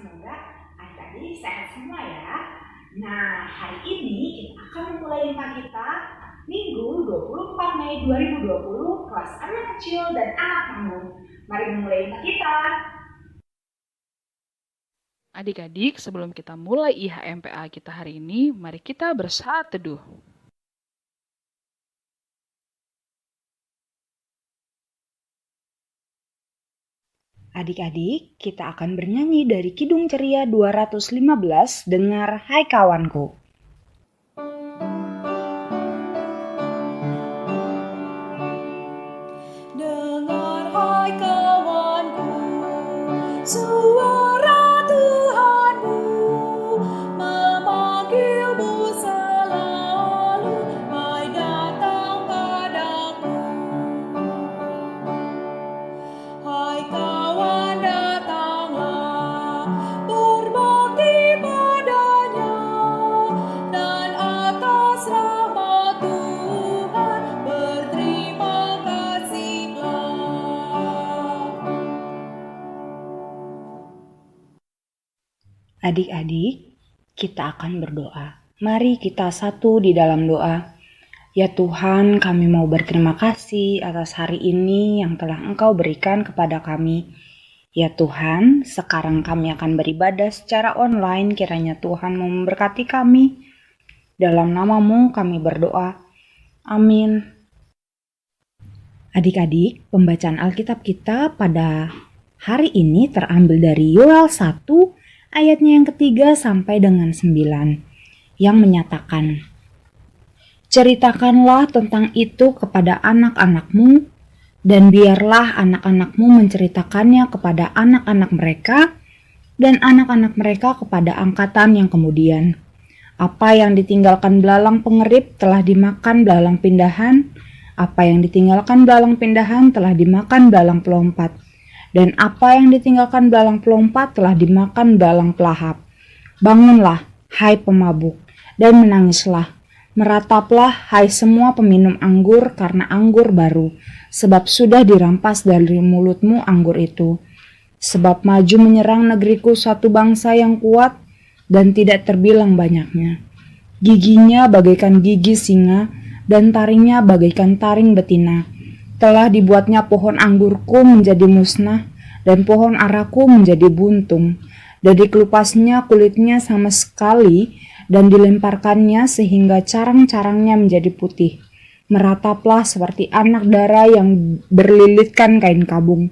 semoga adik-adik sehat semua ya. Nah, hari ini kita akan memulai IMPA kita Minggu 24 Mei 2020 kelas anak kecil dan anak panggung. Mari memulai IMPA kita. Adik-adik, sebelum kita mulai IHMPA kita hari ini, mari kita bersaat teduh. Adik-adik, kita akan bernyanyi dari Kidung Ceria 215, dengar Hai Kawanku. Dengar hai kawanku, suara Tuhanmu memanggilmu selalu, hai datang padaku. Hai kawan datanglah, berbakti padanya, dan atas rahmat Tuhan berterima kasihlah. Adik-adik, kita akan berdoa. Mari kita satu di dalam doa. Ya Tuhan, kami mau berterima kasih atas hari ini yang telah Engkau berikan kepada kami. Ya Tuhan, sekarang kami akan beribadah secara online, kiranya Tuhan mau memberkati kami. Dalam nama-Mu kami berdoa. Amin. Adik-adik, pembacaan Alkitab kita pada hari ini terambil dari Yoel 1 ayatnya yang ketiga sampai dengan 9 yang menyatakan, ceritakanlah tentang itu kepada anak-anakmu, dan biarlah anak-anakmu menceritakannya kepada anak-anak mereka, dan anak-anak mereka kepada angkatan yang kemudian. Apa yang ditinggalkan belalang pengerip telah dimakan belalang pindahan, apa yang ditinggalkan belalang pindahan telah dimakan belalang pelompat, dan apa yang ditinggalkan belalang pelompat telah dimakan belalang pelahap. Bangunlah, hai pemabuk, dan menangislah. Merataplah, hai semua peminum anggur, karena anggur baru, sebab sudah dirampas dari mulutmu anggur itu. Sebab maju menyerang negeriku suatu bangsa yang kuat, dan tidak terbilang banyaknya. Giginya bagaikan gigi singa, dan taringnya bagaikan taring betina. Telah dibuatnya pohon anggurku menjadi musnah, dan pohon araku menjadi buntung. Dan dikelupasnya kulitnya sama sekali, dan dilemparkannya sehingga carang-carangnya menjadi putih. Merataplah seperti anak dara yang berlilitkan kain kabung,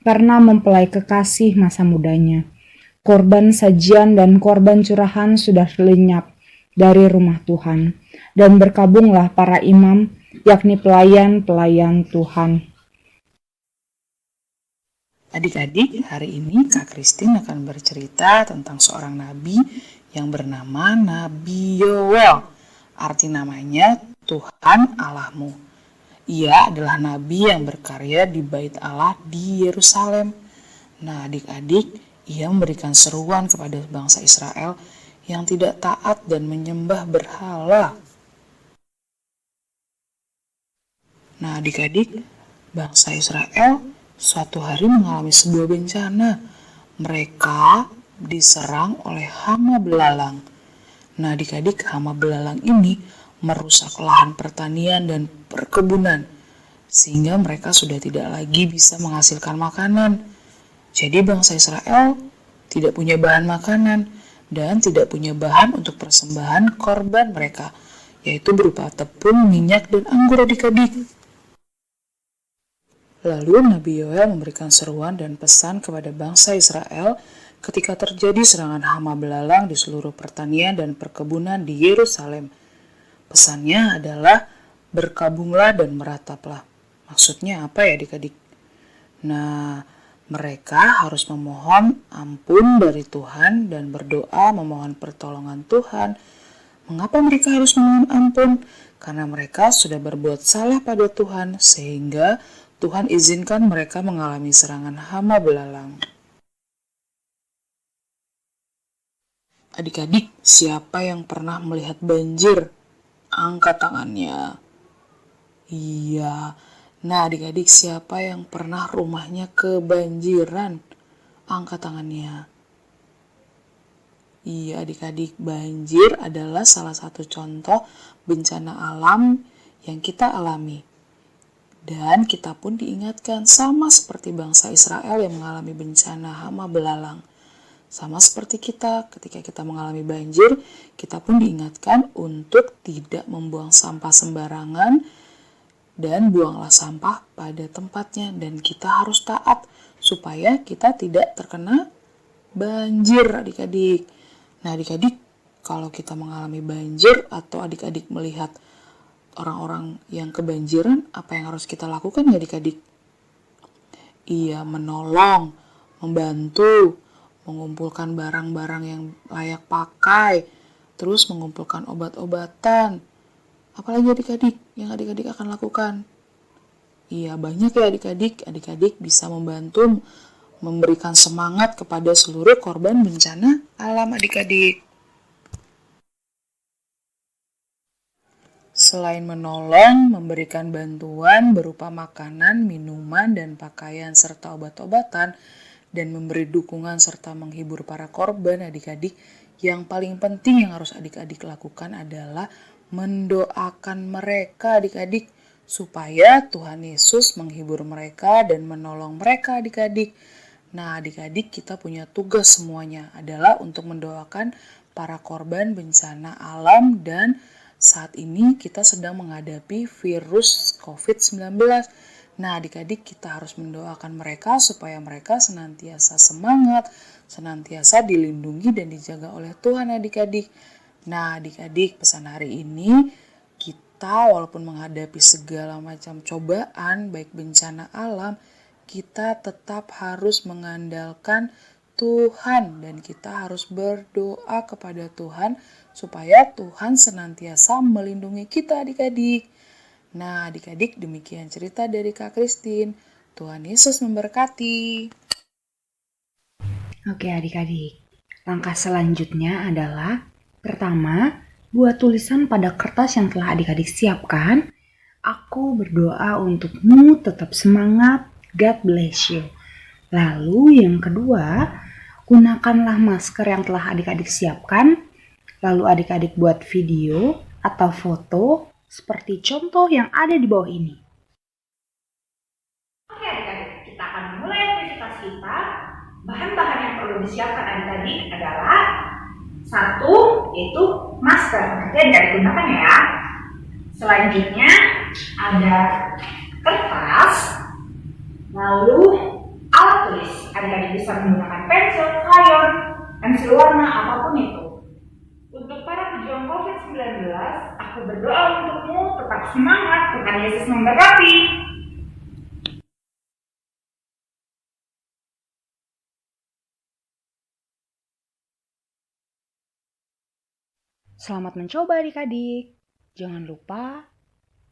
karena mempelai kekasih masa mudanya. Korban sajian dan korban curahan sudah lenyap dari rumah Tuhan, dan berkabunglah para imam, yakni pelayan-pelayan Tuhan. Adik-adik, hari ini Kak Christine akan bercerita tentang seorang nabi yang bernama Nabi Yoel. Arti namanya Tuhan Allahmu. Ia adalah nabi yang berkarya di Bait Allah di Yerusalem. Nah, adik-adik, ia memberikan seruan kepada bangsa Israel yang tidak taat dan menyembah berhala. Nah, adik-adik, bangsa Israel suatu hari mengalami sebuah bencana. Mereka diserang oleh hama belalang. Nah, adik-adik, hama belalang ini merusak lahan pertanian dan perkebunan, sehingga mereka sudah tidak lagi bisa menghasilkan makanan. Jadi bangsa Israel tidak punya bahan makanan dan tidak punya bahan untuk persembahan korban mereka, yaitu berupa tepung, minyak, dan anggur adik-adik. Lalu Nabi Yoel memberikan seruan dan pesan kepada bangsa Israel ketika terjadi serangan hama belalang di seluruh pertanian dan perkebunan di Yerusalem. Pesannya adalah berkabunglah dan merataplah. Maksudnya apa ya adik-adik? Nah, mereka harus memohon ampun dari Tuhan dan berdoa memohon pertolongan Tuhan. Mengapa mereka harus memohon ampun? Karena mereka sudah berbuat salah pada Tuhan sehingga Tuhan izinkan mereka mengalami serangan hama belalang. Adik-adik, siapa yang pernah melihat banjir? Angkat tangannya. Iya. Nah, adik-adik, siapa yang pernah rumahnya kebanjiran? Angkat tangannya. Iya adik-adik, banjir adalah salah satu contoh bencana alam yang kita alami. Dan kita pun diingatkan sama seperti bangsa Israel yang mengalami bencana hama belalang. Sama seperti kita, ketika kita mengalami banjir, kita pun diingatkan untuk tidak membuang sampah sembarangan dan buanglah sampah pada tempatnya. Dan kita harus taat supaya kita tidak terkena banjir adik-adik. Nah adik-adik, kalau kita mengalami banjir atau adik-adik melihat orang-orang yang kebanjiran, apa yang harus kita lakukan ya adik-adik? Iya, menolong, membantu, mengumpulkan barang-barang yang layak pakai, terus mengumpulkan obat-obatan. Apalagi adik-adik yang adik-adik akan lakukan? Iya, banyak ya adik-adik. Adik-adik bisa membantu memberikan semangat kepada seluruh korban bencana alam adik-adik. Selain menolong, memberikan bantuan berupa makanan, minuman, dan pakaian serta obat-obatan, dan memberi dukungan serta menghibur para korban adik-adik, yang paling penting yang harus adik-adik lakukan adalah mendoakan mereka adik-adik, supaya Tuhan Yesus menghibur mereka dan menolong mereka adik-adik. Nah adik-adik, kita punya tugas semuanya adalah untuk mendoakan para korban bencana alam, dan saat ini kita sedang menghadapi virus COVID-19. Nah adik-adik, kita harus mendoakan mereka supaya mereka senantiasa semangat, senantiasa dilindungi dan dijaga oleh Tuhan adik-adik. Nah adik-adik, pesan hari ini, kita walaupun menghadapi segala macam cobaan, baik bencana alam, kita tetap harus mengandalkan Tuhan dan kita harus berdoa kepada Tuhan supaya Tuhan senantiasa melindungi kita adik-adik. Nah adik-adik, demikian cerita dari Kak Christine. Tuhan Yesus memberkati. Oke adik-adik, langkah selanjutnya adalah pertama, buat tulisan pada kertas yang telah adik-adik siapkan. Aku berdoa untukmu tetap semangat, God bless you. Lalu yang kedua, gunakanlah masker yang telah adik-adik siapkan. Lalu adik-adik buat video atau foto seperti contoh yang ada di bawah ini. Oke adik-adik, kita akan mulai aktivitas kita. Bahan-bahan yang perlu disiapkan adik-adik adalah satu, yaitu masker. Nanti adik-adik gunakan ya. Selanjutnya ada kertas, lalu alat tulis. Adik-adik bisa menggunakan pensil, krayon, pensil warna, apapun itu. Untuk para pejuang COVID-19, aku berdoa untukmu tetap semangat, Tuhan Yesus memberkati. Selamat mencoba adik-adik. Jangan lupa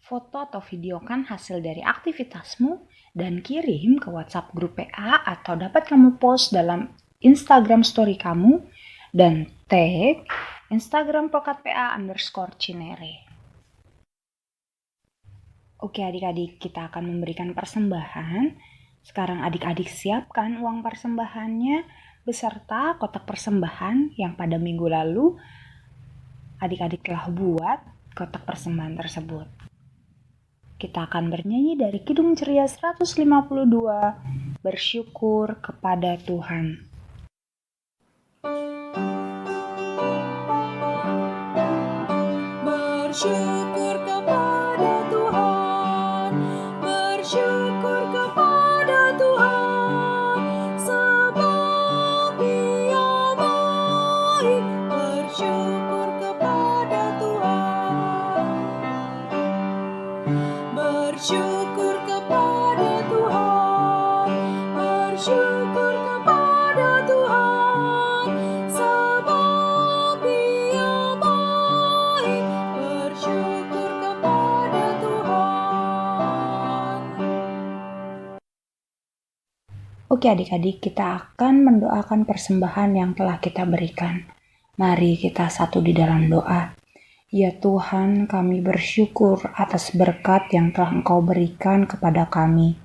foto atau videokan hasil dari aktivitasmu dan kirim ke WhatsApp grup PA atau dapat kamu post dalam Instagram story kamu dan tag Instagram @PA_Cinere. Oke adik-adik, kita akan memberikan persembahan. Sekarang adik-adik siapkan uang persembahannya beserta kotak persembahan yang pada minggu lalu adik-adik telah buat kotak persembahan tersebut. Kita akan bernyanyi dari Kidung Ceria 152, bersyukur kepada Tuhan. Bersyukur kepada Tuhan, bersyukur kepada Tuhan, sebab Dia baik. Bersyukur kepada Tuhan, bersyukur kepada Tuhan, bersyukur kepada Tuhan, sebab Dia baik. Bersyukur kepada Tuhan. Oke adik-adik, kita akan mendoakan persembahan yang telah kita berikan. Mari kita satu di dalam doa. Ya Tuhan, kami bersyukur atas berkat yang telah Engkau berikan kepada kami.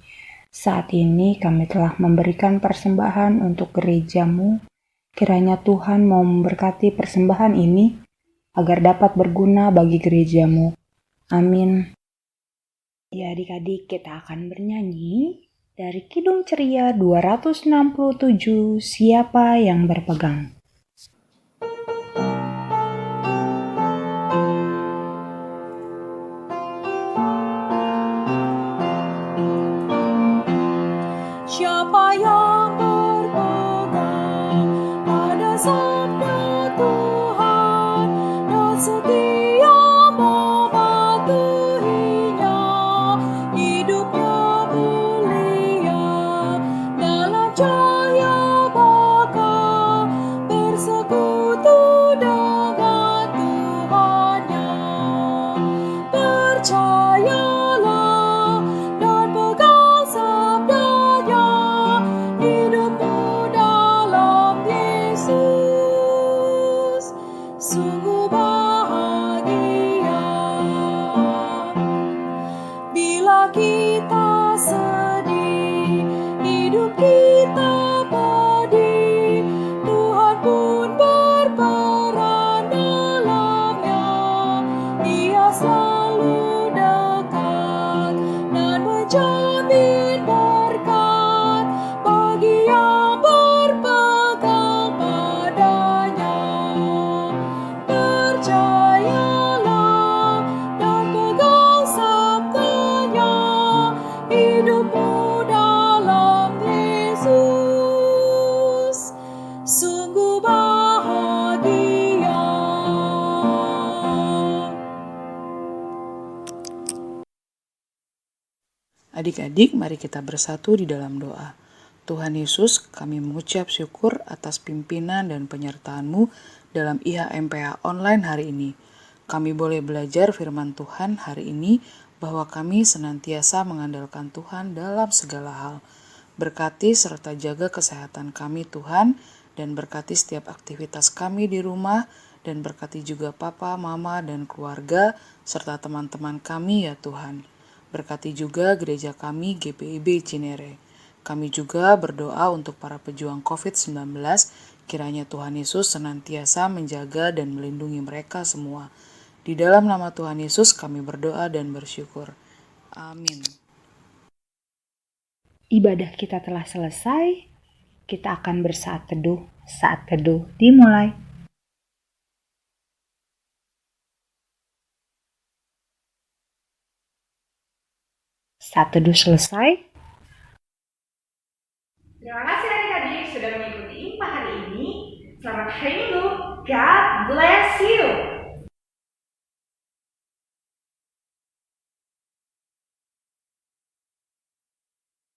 Saat ini kami telah memberikan persembahan untuk gerejamu. Kiranya Tuhan mau memberkati persembahan ini agar dapat berguna bagi gerejamu. Amin. Ya adik-adik, kita akan bernyanyi dari Kidung Ceria 267, Siapa yang Berpegang. Siapa yang berpegang pada sabda Tuhan dan setia mematuhinya, hidupnya mulia dalam cahaya bakal bersekutu dengan Tuhannya. Percayalah dan pegang sabdanya, hidupmu dalam Yesus sungguh bahagia. Bila kita sedih, hidup kita pedih, Tuhan pun berperan dalamnya. Ia selalu dekat dan menjamin berkat bagi yang berpegang padanya. Percayalah dan pegang sabdanya, hidupmu dalam Yesus sungguh bahagia. Adik-adik, mari kita bersatu di dalam doa. Tuhan Yesus, kami mengucap syukur atas pimpinan dan penyertaan-Mu dalam IHMPA online hari ini. Kami boleh belajar firman Tuhan hari ini bahwa kami senantiasa mengandalkan Tuhan dalam segala hal. Berkati serta jaga kesehatan kami Tuhan, dan berkati setiap aktivitas kami di rumah, dan berkati juga Papa, Mama, dan keluarga, serta teman-teman kami ya Tuhan. Berkati juga gereja kami GPIB Cinere. Kami juga berdoa untuk para pejuang COVID-19, kiranya Tuhan Yesus senantiasa menjaga dan melindungi mereka semua. Di dalam nama Tuhan Yesus kami berdoa dan bersyukur. Amin. Ibadah kita telah selesai. Kita akan bersaat teduh. Saat teduh dimulai. Saat teduh selesai. Terima kasih adik-adik sudah mengikuti IMPA hari ini. Selamat hari Minggu. God bless